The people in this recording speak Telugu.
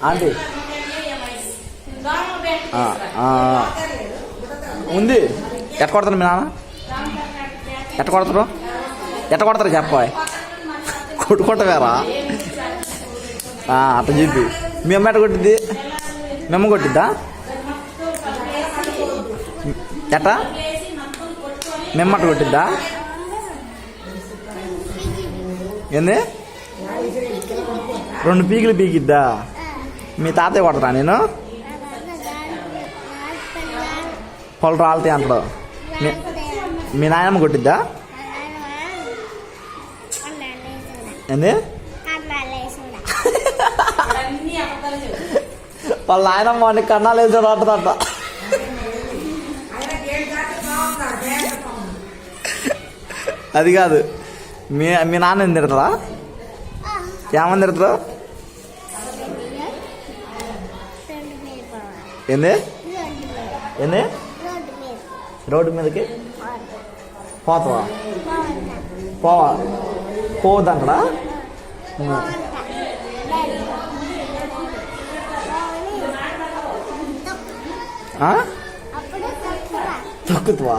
ఆంటీ ఉంది. ఎట్ట కొడతారు మీ నాన్న? ఎట్ట కొడతారు చెప్పాయి. కొట్టుకుంటావేరా అట్ట చెప్పి. మీ అమ్మ ఎట్ట కొట్టిద్ది? మీ అమ్మ కొట్టిద్దా? ఎట్ట మీ అమ్మ అట్ట కొట్టిద్దా? ఏంది? 2 పీకులు పీకిద్దా? మీ తాతయ్య కొడతా నేను? పొలం రాలుతాయి అంటాడు. మీ నాయనమ్మ కొట్టిద్దా? ఏంది? వాళ్ళ నాయనమ్మ వాడిని కన్నాలు వేసాడు అంటదంట. అది కాదు, మీ నాన్న ఏం తిడతారా? ఏమని తిడతారు? ఏంది? ఏంది? రోడ్డు మీదకి పోతావా? పోవద్దంటడా? తొక్కుతావా?